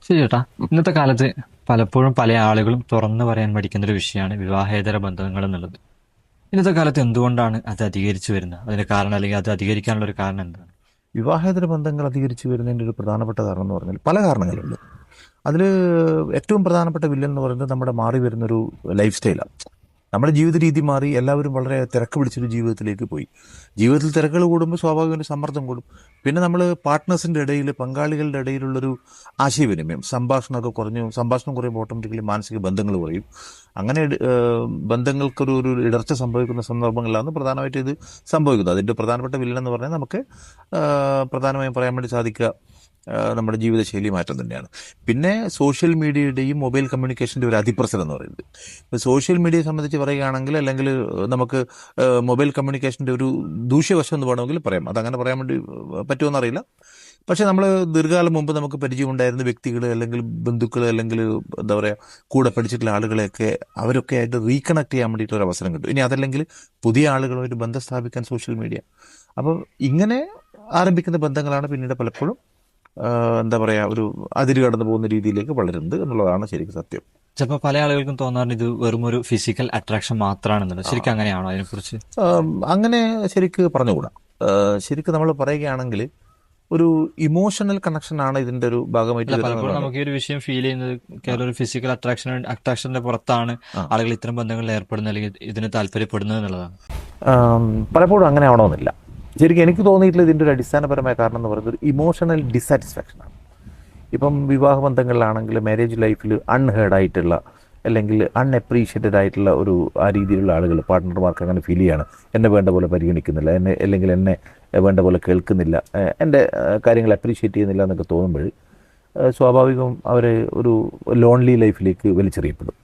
ശരി ചേട്ടാ. ഇന്നത്തെ കാലത്ത് പലപ്പോഴും പല ആളുകളും തുറന്നു പറയാൻ മടിക്കുന്ന ഒരു വിഷയമാണ് വിവാഹേതര ബന്ധങ്ങൾ എന്നുള്ളത്. ഇന്നത്തെ കാലത്ത് എന്തുകൊണ്ടാണ് അത് അധികരിച്ചു വരുന്നത്? അതിന്റെ കാരണം, അല്ലെങ്കിൽ അത് അധികരിക്കാനുള്ള ഒരു കാരണം എന്താണ്? വിവാഹേതര ബന്ധങ്ങൾ അധികരിച്ചു വരുന്നതിൻ്റെ ഒരു പ്രധാനപ്പെട്ട കാരണം എന്ന് പറഞ്ഞാൽ പല കാരണങ്ങളുണ്ട്. അതിൽ ഏറ്റവും പ്രധാനപ്പെട്ട വില്ലൻ എന്ന് പറയുന്നത് നമ്മുടെ മാറി വരുന്നൊരു ലൈഫ് സ്റ്റൈലാണ്. നമ്മുടെ ജീവിത രീതി മാറി, എല്ലാവരും വളരെ തിരക്ക് പിടിച്ചൊരു ജീവിതത്തിലേക്ക് പോയി. ജീവിതത്തിൽ തിരക്കുകൾ കൂടുമ്പോൾ സ്വാഭാവികമായും സമ്മർദ്ദം കൂടും. പിന്നെ നമ്മൾ പാർട്ട്നേഴ്സിൻ്റെ ഇടയിൽ, പങ്കാളികളുടെ ഇടയിലുള്ളൊരു ആശയവിനിമയം, സംഭാഷണമൊക്കെ കുറഞ്ഞു. സംഭാഷണം കുറയുമ്പോൾ ഓട്ടോമാറ്റിക്കലി മാനസിക ബന്ധങ്ങൾ കുറയും. അങ്ങനെ ബന്ധങ്ങൾക്കൊരു ഇടർച്ച സംഭവിക്കുന്ന സന്ദർഭങ്ങളിലാണ് പ്രധാനമായിട്ട് ഇത് സംഭവിക്കുന്നത്. അതിൻ്റെ പ്രധാനപ്പെട്ട വില്ലൻ എന്ന് പറഞ്ഞാൽ നമുക്ക് പ്രധാനമായും പറയാൻ വേണ്ടി സാധിക്കുക നമ്മുടെ ജീവിതശൈലി മാറ്റം തന്നെയാണ്. പിന്നെ സോഷ്യൽ മീഡിയയുടെയും മൊബൈൽ കമ്മ്യൂണിക്കേഷൻ്റെ ഒരു അതിപ്രസരം എന്ന് പറയുന്നത്. ഇപ്പോൾ സോഷ്യൽ മീഡിയയെ സംബന്ധിച്ച് പറയുകയാണെങ്കിൽ, അല്ലെങ്കിൽ നമുക്ക് മൊബൈൽ കമ്മ്യൂണിക്കേഷൻ്റെ ഒരു ദൂഷ്യവശം എന്ന് വേണമെങ്കിൽ പറയാം. അതങ്ങനെ പറയാൻ വേണ്ടി പറ്റുമെന്നറിയില്ല. പക്ഷേ നമ്മൾ ദീർഘകാലം മുമ്പ് നമുക്ക് പരിചയമുണ്ടായിരുന്ന വ്യക്തികൾ, അല്ലെങ്കിൽ ബന്ധുക്കൾ, അല്ലെങ്കിൽ എന്താ പറയുക, കൂടെ പഠിച്ചിട്ടുള്ള ആളുകളെയൊക്കെ അവരൊക്കെ ആയിട്ട് റീകണക്ട് ചെയ്യാൻ വേണ്ടിയിട്ടൊരു അവസരം കിട്ടും. ഇനി അതല്ലെങ്കിൽ പുതിയ ആളുകളുമായിട്ട് ബന്ധം സ്ഥാപിക്കാൻ സോഷ്യൽ മീഡിയ. അപ്പോൾ ഇങ്ങനെ ആരംഭിക്കുന്ന ബന്ധങ്ങളാണ് പിന്നീട് പലപ്പോഴും എന്താ പറയുക, ഒരു അതിര് കടന്നു പോകുന്ന രീതിയിലേക്ക് വളരുന്നത് എന്നുള്ളതാണ് ശരിക്കും സത്യം. ചിലപ്പോൾ പല ആളുകൾക്കും തോന്നാറുണ്ട് ഇത് വെറും ഒരു ഫിസിക്കൽ അട്രാക്ഷൻ മാത്രമാണെന്നുള്ളത്. ശരിക്കും അങ്ങനെയാണോ? അതിനെക്കുറിച്ച് അങ്ങനെ ശരിക്ക് പറഞ്ഞുകൂടാ. ശരിക്കും നമ്മൾ പറയുകയാണെങ്കിൽ ഒരു ഇമോഷണൽ കണക്ഷനാണ് ഇതിൻ്റെ ഒരു ഭാഗമായിട്ട് അല്ല, വരുന്നത്. പലപ്പോഴും നമുക്ക് ഈ ഒരു വിഷയം ഫീൽ ചെയ്യുന്നത് കേവലം ഒരു ഫിസിക്കൽ അട്രാക്ഷന്റെ പുറത്താണ് ആളുകൾ ഇത്തരം ബന്ധങ്ങളിൽ ഏർപ്പെടുന്നത്, അല്ലെങ്കിൽ ഇതിന് താല്പര്യപ്പെടുന്നത് എന്നുള്ളതാണ്. പലപ്പോഴും അങ്ങനെ ആവണമെന്നില്ല. ശരിക്കും എനിക്ക് തോന്നിയിട്ടുള്ള ഇതിൻ്റെ ഒരു അടിസ്ഥാനപരമായ കാരണം എന്ന് പറയുന്നത് ഒരു ഇമോഷണൽ ഡിസാറ്റിസ്ഫാക്ഷനാണ്. ഇപ്പം വിവാഹ ബന്ധങ്ങളിലാണെങ്കിൽ, മാരേജ് ലൈഫിൽ അൺഹേർഡ് ആയിട്ടുള്ള, അല്ലെങ്കിൽ അൺഅപ്രീഷിയേറ്റഡ് ആയിട്ടുള്ള ആ രീതിയിലുള്ള ആളുകൾ, പാർട്ട്ണർമാർക്ക് അങ്ങനെ ഫീൽ ചെയ്യാണ്. എന്നെ വേണ്ട പോലെ പരിഗണിക്കുന്നില്ല, അല്ലെങ്കിൽ എന്നെ വേണ്ട പോലെ കേൾക്കുന്നില്ല, എൻ്റെ കാര്യങ്ങൾ അപ്രീഷിയേറ്റ് ചെയ്യുന്നില്ല എന്നൊക്കെ തോന്നുമ്പോൾ സ്വാഭാവികവും അവർ ഒരു ലോൺലി ലൈഫിലേക്ക് വലിച്ചെറിയപ്പെടും.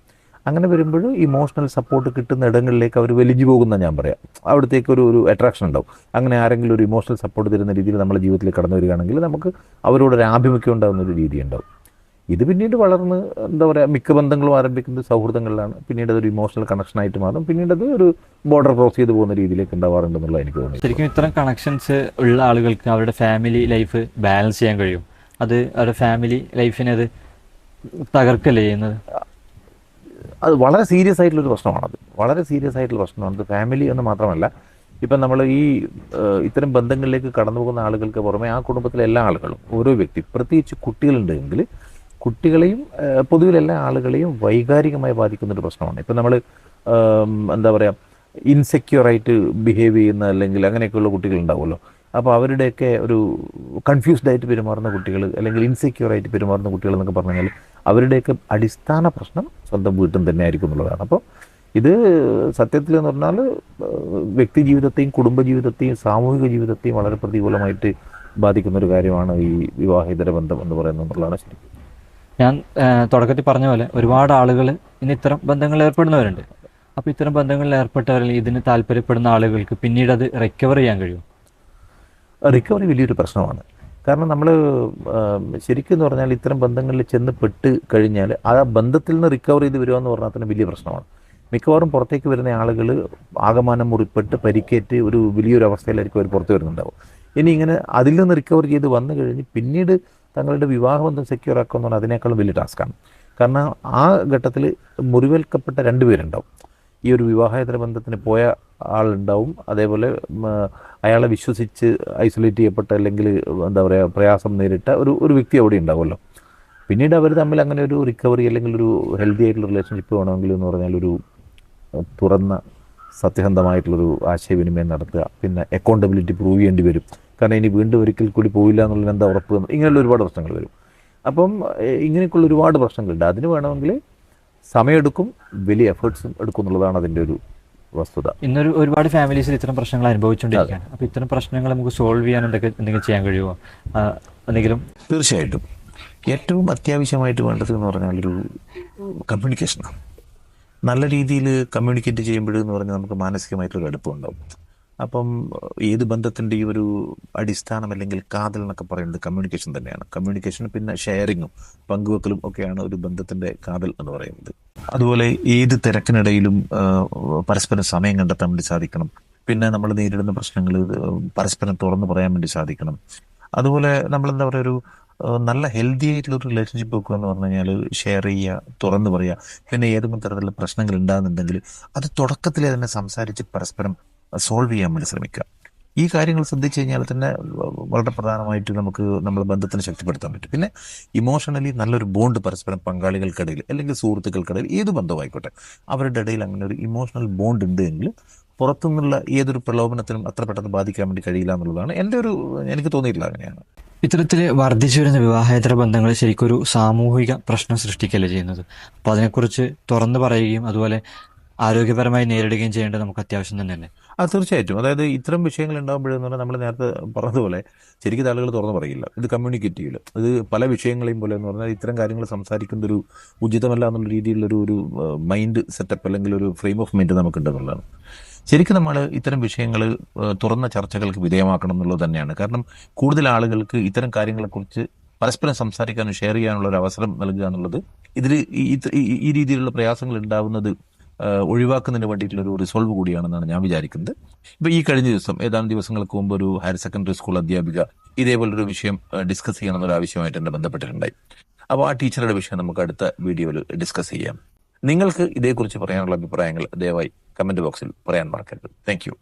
അങ്ങനെ വരുമ്പോൾ ഇമോഷണൽ സപ്പോർട്ട് കിട്ടുന്ന ഇടങ്ങളിലേക്ക് അവർ വലിഞ്ഞു പോകുന്ന ഞാൻ പറയാം. അവിടത്തേക്ക് ഒരു അട്രാക്ഷൻ ഉണ്ടാവും. അങ്ങനെ ആരെങ്കിലും ഒരു ഇമോഷണൽ സപ്പോർട്ട് തരുന്ന രീതിയിൽ നമ്മുടെ ജീവിതത്തിലേക്ക് കടന്നു വരികയാണെങ്കിൽ നമുക്ക് അവരോടൊരു ആഭിമുഖ്യം ഉണ്ടാകുന്ന ഒരു രീതി ഉണ്ടാവും. ഇത് പിന്നീട് വളർന്ന് എന്താ പറയുക, മിക്ക ബന്ധങ്ങളും ആരംഭിക്കുന്നത് സൗഹൃദങ്ങളിലാണ്. പിന്നീട് അതൊരു ഇമോഷണൽ കണക്ഷനായിട്ട് മാറും. പിന്നീട് അത് ഒരു ബോർഡർ ക്രോസ് ചെയ്ത് പോകുന്ന രീതിയിലേക്ക് ഉണ്ടാവാറുണ്ടെന്നുള്ള എനിക്ക് തോന്നി. ശരിക്കും ഇത്തരം കണക്ഷൻസ് ഉള്ള ആളുകൾക്ക് അവരുടെ ഫാമിലി ലൈഫ് ബാലൻസ് ചെയ്യാൻ കഴിയും. അത് അവരുടെ ഫാമിലി ലൈഫിനെ അത് തകർക്കല്ലേ ചെയ്യുന്നത്? അത് വളരെ സീരിയസ് ആയിട്ടുള്ളൊരു പ്രശ്നമാണത്. വളരെ സീരിയസ് ആയിട്ടുള്ള പ്രശ്നമാണത്. ഫാമിലി എന്ന് മാത്രമല്ല, ഇപ്പം നമ്മൾ ഇത്തരം ബന്ധങ്ങളിലേക്ക് കടന്നു പോകുന്ന ആളുകൾക്ക് പുറമെ ആ കുടുംബത്തിലെ എല്ലാ ആളുകളും, ഓരോ വ്യക്തി, പ്രത്യേകിച്ച് കുട്ടികളുണ്ടെങ്കിൽ കുട്ടികളെയും പൊതുവിൽ എല്ലാ ആളുകളെയും വൈകാരികമായി ബാധിക്കുന്നൊരു പ്രശ്നമാണ്. ഇപ്പം നമ്മൾ എന്താ പറയുക, ഇൻസെക്യൂറായിട്ട് ബിഹേവ് ചെയ്യുന്ന, അല്ലെങ്കിൽ അങ്ങനെയൊക്കെയുള്ള കുട്ടികളുണ്ടാവുമല്ലോ. അപ്പോൾ അവരുടെയൊക്കെ ഒരു കൺഫ്യൂസ്ഡ് ആയിട്ട് പെരുമാറുന്ന കുട്ടികൾ, അല്ലെങ്കിൽ ഇൻസെക്യൂറായിട്ട് പെരുമാറുന്ന കുട്ടികൾ എന്നൊക്കെ പറഞ്ഞു കഴിഞ്ഞാൽ അവരുടെയൊക്കെ അടിസ്ഥാന പ്രശ്നം സ്വന്തം വീട്ടിൽ തന്നെ ആയിരിക്കും എന്നുള്ളതാണ്. അപ്പോൾ ഇത് സത്യത്തിൽ എന്ന് പറഞ്ഞാൽ വ്യക്തി ജീവിതത്തെയും കുടുംബജീവിതത്തെയും സാമൂഹിക ജീവിതത്തെയും വളരെ പ്രതികൂലമായിട്ട് ബാധിക്കുന്നൊരു കാര്യമാണ് ഈ വിവാഹേതര ബന്ധം എന്ന് പറയുന്നത് എന്നുള്ളതാണ് ശരി. ഞാൻ തുടക്കത്തിൽ പറഞ്ഞ പോലെ ഒരുപാട് ആളുകൾ ഇന്ന് ഇത്തരം ബന്ധങ്ങളിൽ ഏർപ്പെടുന്നവരുണ്ട്. അപ്പോൾ ഇത്തരം ബന്ധങ്ങളിൽ ഏർപ്പെട്ടവരിൽ ഇതിന് താല്പര്യപ്പെടുന്ന ആളുകൾക്ക് പിന്നീട് അത് റിക്കവർ ചെയ്യാൻ കഴിയും. റിക്കവറി വലിയൊരു പ്രശ്നമാണ്. കാരണം നമ്മൾ ശരിക്കും എന്ന് പറഞ്ഞാൽ ഇത്തരം ബന്ധങ്ങളിൽ ചെന്ന് പെട്ട് കഴിഞ്ഞാൽ ആ ബന്ധത്തിൽ നിന്ന് റിക്കവർ ചെയ്ത് വരിക എന്ന് പറഞ്ഞാൽ തന്നെ വലിയ പ്രശ്നമാണ്. മിക്കവാറും പുറത്തേക്ക് വരുന്ന ആളുകൾ ആകമാനം മുറിപ്പെട്ട് പരിക്കേറ്റ് ഒരു വലിയൊരു അവസ്ഥയിലായിരിക്കും അവർ പുറത്ത് വരുന്നുണ്ടാവും. ഇനി ഇങ്ങനെ അതിൽ നിന്ന് റിക്കവർ ചെയ്ത് വന്നു കഴിഞ്ഞ് പിന്നീട് തങ്ങളുടെ വിവാഹബന്ധം സെക്യൂർ ആക്കുക എന്ന് പറഞ്ഞാൽ അതിനേക്കാളും വലിയ ടാസ്ക്കാണ്. കാരണം ആ ഘട്ടത്തിൽ മുറിവേൽക്കപ്പെട്ട രണ്ടുപേരുണ്ടാവും. ഈ ഒരു വിവാഹേതര ബന്ധത്തിന് പോയ ആളുണ്ടാവും, അതേപോലെ അയാളെ വിശ്വസിച്ച് ഐസൊലേറ്റ് ചെയ്യപ്പെട്ട, അല്ലെങ്കിൽ എന്താ പറയുക, പ്രയാസം നേരിട്ട ഒരു വ്യക്തി അവിടെ ഉണ്ടാവുമല്ലോ. പിന്നീട് അവർ തമ്മിൽ അങ്ങനെ ഒരു റിക്കവറി, അല്ലെങ്കിൽ ഒരു ഹെൽത്തി ആയിട്ടുള്ള റിലേഷൻഷിപ്പ് വേണമെങ്കിൽ എന്ന് പറഞ്ഞാൽ ഒരു തുറന്ന സത്യസന്ധമായിട്ടുള്ളൊരു ആശയവിനിമയം നടത്തുക. പിന്നെ അക്കൗണ്ടബിലിറ്റി പ്രൂവ് ചെയ്യേണ്ടി വരും. കാരണം ഇനി വീണ്ടും ഒരിക്കൽ കൂടി പോയില്ല എന്നുള്ളത് എന്താ ഉറപ്പ്, ഇങ്ങനെയുള്ള ഒരുപാട് പ്രശ്നങ്ങൾ വരും. അപ്പം ഇങ്ങനെയൊക്കെയുള്ള ഒരുപാട് പ്രശ്നങ്ങളുണ്ട്. അതിന് വേണമെങ്കിൽ സമയമെടുക്കും, വലിയ എഫേർട്സും എടുക്കും എന്നുള്ളതാണ് അതിൻ്റെ ഒരു വസ്തുത. ഇന്നൊരു ഒരുപാട് ഫാമിലീസിൽ ഇത്തരം പ്രശ്നങ്ങൾ അനുഭവിച്ചുകൊണ്ടിരിക്കുകയാണ്. അപ്പോൾ ഇത്തരം പ്രശ്നങ്ങൾ നമുക്ക് സോൾവ് ചെയ്യാൻ എന്തെങ്കിലും ചെയ്യാൻ കഴിയുമോ? എന്തെങ്കിലും? തീർച്ചയായിട്ടും ഏറ്റവും അത്യാവശ്യമായിട്ട് വേണ്ടത് എന്ന് പറഞ്ഞാൽ ഒരു കമ്മ്യൂണിക്കേഷനാണ്. നല്ല രീതിയിൽ കമ്മ്യൂണിക്കേറ്റ് ചെയ്യുമ്പോഴെന്ന് പറഞ്ഞാൽ നമുക്ക് മാനസികമായിട്ടൊരു അടുപ്പമുണ്ടാവും. അപ്പം ഏത് ബന്ധത്തിൻ്റെയും ഒരു അടിസ്ഥാനം, അല്ലെങ്കിൽ കാതൽ എന്നൊക്കെ പറയുന്നത് കമ്മ്യൂണിക്കേഷൻ തന്നെയാണ്. കമ്മ്യൂണിക്കേഷനും പിന്നെ ഷെയറിങ്ങും പങ്കുവെക്കലും ഒക്കെയാണ് ഒരു ബന്ധത്തിൻ്റെ കാതൽ എന്ന് പറയുന്നത്. അതുപോലെ ഏത് തിരക്കിനിടയിലും പരസ്പരം സമയം കണ്ടെത്താൻ വേണ്ടി സാധിക്കണം. പിന്നെ നമ്മൾ നേരിടുന്ന പ്രശ്നങ്ങൾ പരസ്പരം തുറന്നു പറയാൻ വേണ്ടി സാധിക്കണം. അതുപോലെ നമ്മളെന്താ പറയുക, ഒരു നല്ല ഹെൽത്തി ആയിട്ടുള്ള ഒരു റിലേഷൻഷിപ്പ് വെക്കുക എന്ന് പറഞ്ഞു കഴിഞ്ഞാൽ ഷെയർ ചെയ്യുക, തുറന്നു പറയുക. പിന്നെ ഏതെങ്കിലും തരത്തിലുള്ള പ്രശ്നങ്ങൾ ഉണ്ടാകുന്നുണ്ടെങ്കിൽ അത് തുടക്കത്തിലെ തന്നെ സംസാരിച്ച് പരസ്പരം സോൾവ് ചെയ്യാൻ വേണ്ടി ശ്രമിക്കുക. ഈ കാര്യങ്ങൾ ശ്രദ്ധിച്ചു കഴിഞ്ഞാൽ തന്നെ വളരെ പ്രധാനമായിട്ട് നമുക്ക് നമ്മുടെ ബന്ധത്തിന് ശക്തിപ്പെടുത്താൻ പറ്റും. പിന്നെ ഇമോഷണലി നല്ലൊരു ബോണ്ട് പരസ്പരം പങ്കാളികൾക്കിടയിൽ അല്ലെങ്കിൽ സുഹൃത്തുക്കൾക്കിടയിൽ ഏത് ബന്ധമായിക്കോട്ടെ അവരുടെ ഇടയിൽ അങ്ങനെ ഒരു ഇമോഷണൽ ബോണ്ട് ഉണ്ട് എങ്കിൽ പുറത്തുനിന്നുള്ള ഏതൊരു പ്രലോഭനത്തിനും അത്ര പെട്ടെന്ന് ബാധിക്കാൻ വേണ്ടി കഴിയില്ല എന്നുള്ളതാണ് എനിക്ക് തോന്നിയിട്ടില്ല അങ്ങനെയാണ്. ഇത്തരത്തിൽ വർദ്ധിച്ചു വരുന്ന വിവാഹേതര ബന്ധങ്ങൾ ശരിക്കൊരു സാമൂഹിക പ്രശ്നം സൃഷ്ടിക്കല്ലേ ചെയ്യുന്നത്. അപ്പോൾ അതിനെക്കുറിച്ച് തുറന്നു പറയുകയും അതുപോലെ ആരോഗ്യപരമായി നേരിടുകയും ചെയ്യേണ്ടത് നമുക്ക് അത്യാവശ്യം തന്നെയല്ലേ? തീർച്ചയായിട്ടും. അതായത് ഇത്തരം വിഷയങ്ങൾ ഉണ്ടാകുമ്പോഴെന്ന് പറഞ്ഞാൽ നമ്മൾ നേരത്തെ പറഞ്ഞതുപോലെ ശരിക്കും ആളുകൾ തുറന്നു പറയില്ല. ഇത് കമ്മ്യൂണിക്കേറ്റ് ചെയ്യില്ല. ഇത് പല വിഷയങ്ങളെയും പോലെ എന്ന് പറഞ്ഞാൽ ഇത്തരം കാര്യങ്ങൾ സംസാരിക്കുന്ന ഒരു ഉചിതമല്ല എന്നുള്ള രീതിയിലുള്ള ഒരു മൈൻഡ് സെറ്റപ്പ് അല്ലെങ്കിൽ ഒരു ഫ്രെയിം ഓഫ് മൈൻഡ് നമുക്കുണ്ടെന്നുള്ളതാണ്. ശരിക്കും നമ്മൾ ഇത്തരം വിഷയങ്ങൾ തുറന്ന ചർച്ചകൾക്ക് വിധേയമാക്കണം എന്നുള്ളത് തന്നെയാണ്. കാരണം കൂടുതൽ ആളുകൾക്ക് ഇത്തരം കാര്യങ്ങളെക്കുറിച്ച് പരസ്പരം സംസാരിക്കാനും ഷെയർ ചെയ്യാനുള്ള ഒരു അവസരം നൽകുക എന്നുള്ളത് ഇതിൽ ഈ രീതിയിലുള്ള പ്രയാസങ്ങൾ ഉണ്ടാവുന്നത് ഒഴിവാക്കുന്നതിന് വേണ്ടിയിട്ടുള്ള ഒരു റിസോൾവ് കൂടിയാണെന്നാണ് ഞാൻ വിചാരിക്കുന്നത്. ഇപ്പൊ ഈ കഴിഞ്ഞ ദിവസം ഏതാനും ദിവസങ്ങൾക്ക് മുമ്പ് ഒരു ഹയർ സെക്കൻഡറി സ്കൂൾ അധ്യാപിക ഇതേപോലൊരു വിഷയം ഡിസ്കസ് ചെയ്യണമെന്നൊരു ആവശ്യമായിട്ട് എന്നെ ബന്ധപ്പെട്ടിട്ടുണ്ടായി. അപ്പോൾ ആ ടീച്ചറുടെ വിഷയം നമുക്ക് അടുത്ത വീഡിയോയിൽ ഡിസ്കസ് ചെയ്യാം. നിങ്ങൾക്ക് ഇതേക്കുറിച്ച് പറയാനുള്ള അഭിപ്രായങ്ങൾ ദയവായി കമന്റ് ബോക്സിൽ പറയാൻ മറക്കരുത്. Thank you.